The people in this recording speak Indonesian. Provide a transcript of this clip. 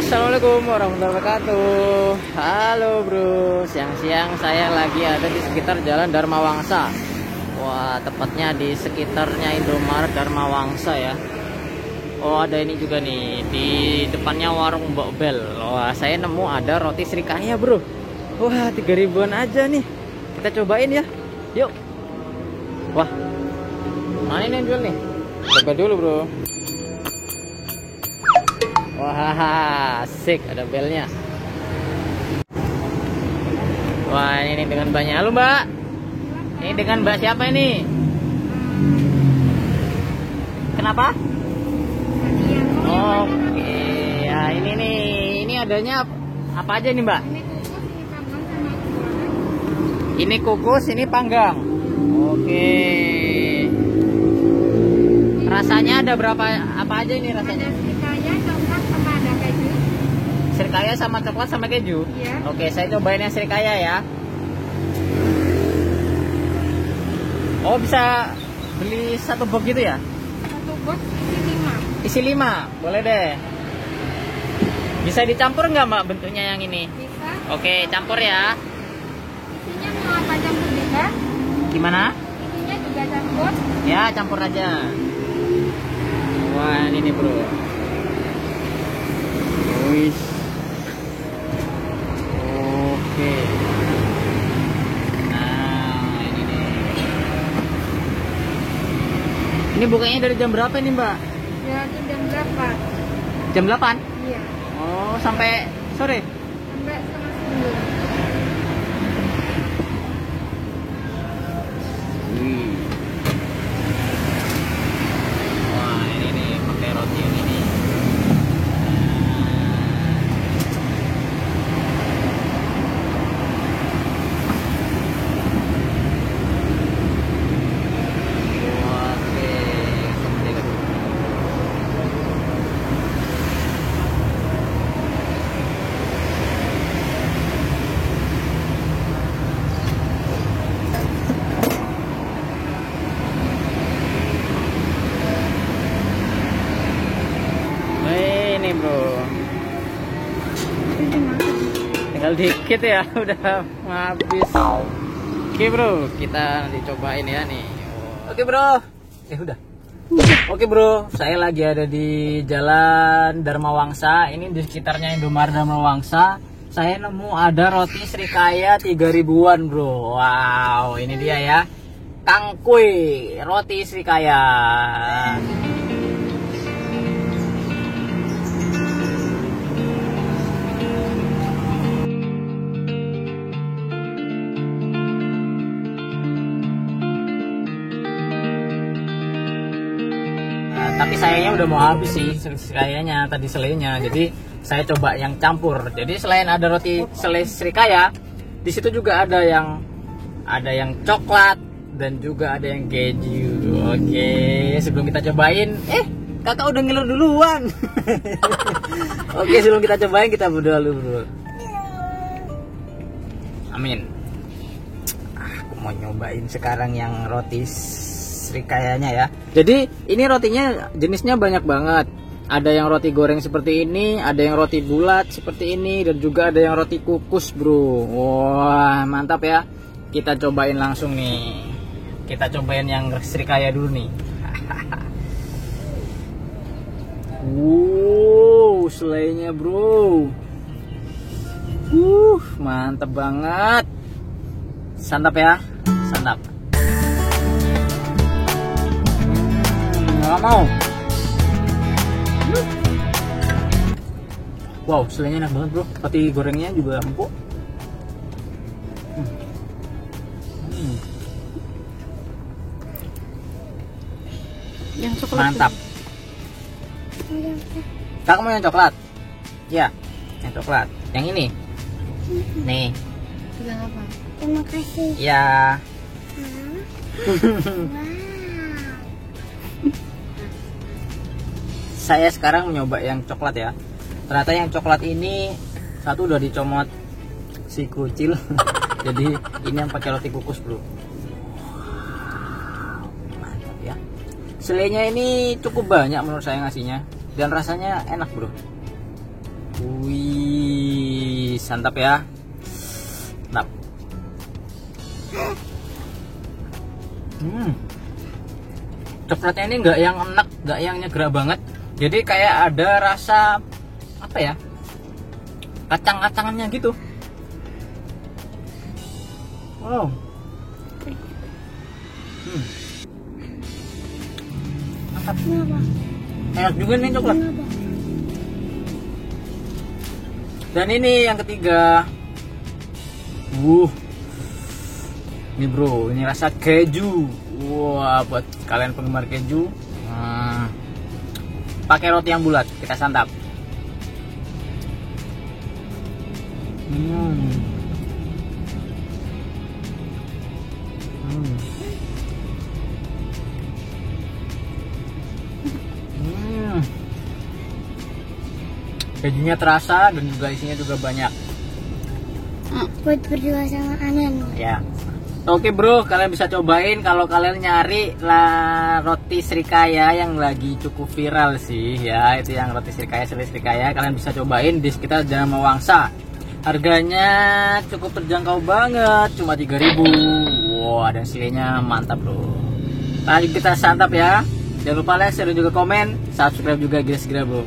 Assalamualaikum warahmatullahi wabarakatuh. Halo bro, siang-siang saya lagi ada di sekitar Jalan Dharma Wangsa. Wah, tepatnya di sekitarnya Indomaret Dharma Wangsa ya. Oh, ada ini juga nih di depannya warung Mbok Bel. Wah, saya nemu ada roti Srikaya bro. Wah, 3.000-an aja nih. Kita cobain ya. Yuk. Wah, mana ini yang jual nih? Coba dulu bro. Wah, asik, ada belnya. Wah, ini dengan mbaknya. Halo mbak, ini dengan mbak siapa ini? Kenapa? Oke, ya ini nih, ini adanya apa aja nih mbak? Ini kukus, ini panggang. Oke. Rasanya ada berapa? Apa aja ini rasanya? Srikaya sama coklat sama keju. Ya. Oke, saya cobain yang Srikaya ya. Oh, bisa beli satu box gitu ya? Satu box isi 5. Isi 5, boleh deh. Bisa dicampur nggak mbak bentuknya yang ini? Bisa. Oke, campur ya. Isinya mau apa, campur juga? Gimana? Isinya juga campur. Ya, campur aja. Wah, ini nih bro. Wih. Oke. Nah, ini nih. Ini bukanya dari jam berapa nih, Mbak? Ya, jam berapa? Jam 8? Iya. Oh, sampai sore? Sampai setengah 9. Wah, ini nih pakai roti yang ini. Ini bro, tinggal dikit ya, udah habis. Oke bro, kita nanti cobain ya nih. Oke bro, udah. Oke bro, saya lagi ada di Jalan Dharma Wangsa. Ini di sekitarnya Indomaret Dharma Wangsa. Saya nemu ada roti Srikaya 3.000-an bro. Wow, ini dia ya, Kangkui roti Srikaya. Tapi sayangnya udah mau habis sih Srikayanya tadi, selainya. Jadi saya coba yang campur. Jadi selain ada roti selai Srikaya, di situ juga ada yang coklat dan juga ada yang keju. Oke, sebelum kita cobain, kakak udah ngiler duluan. Oke, sebelum kita cobain kita berdoa dulu. Amin. Aku mau nyobain sekarang yang roti Srikayanya ya. Jadi ini rotinya jenisnya banyak banget. Ada yang roti goreng seperti ini, ada yang roti bulat seperti ini, dan juga ada yang roti kukus bro. Wah, mantap ya. Kita cobain langsung nih. Kita cobain yang Srikaya dulu nih. Wow, selainya bro. Mantap banget. Santap ya, santap. Nggak mau. Wow, selainya enak banget bro. Roti gorengnya juga empuk. Yang coklat. Mantap. Kakak mau yang coklat? Ya, yang coklat. Yang ini. Nih. Bilang apa? Terima kasih. Ya. Saya sekarang mencoba yang coklat ya. Ternyata yang coklat ini satu udah dicomot si kucil. Jadi ini yang pakai roti kukus bro. Mantap ya. Selainya ini cukup banyak menurut saya ngasihnya, dan rasanya enak bro. Wih, santap ya. Mantap. Coklatnya ini nggak yang enak, nggak yang nyegra banget. Jadi kayak ada rasa apa ya? Kacang-kacangannya gitu. Wow. Mantap. Kenapa? Enak juga nih coklat. Kenapa? Dan ini yang ketiga. Ini bro, ini rasa keju. Wah, buat kalian penggemar keju, pakai roti yang bulat, kita santap. Kejunya terasa dan juga isinya juga banyak. Buat berdua sama Anan. Ya. Oke bro, kalian bisa cobain kalau kalian nyari roti Srikaya yang lagi cukup viral sih ya. Itu yang roti Srikaya, Srikaya, kalian bisa cobain di sekitar Jalan Mawangsa. Harganya cukup terjangkau banget, cuma 3.000. Wah, dan selainya mantap bro. Lanjut kita santap ya. Jangan lupa like, share, dan juga komen, subscribe juga guys, segera bro.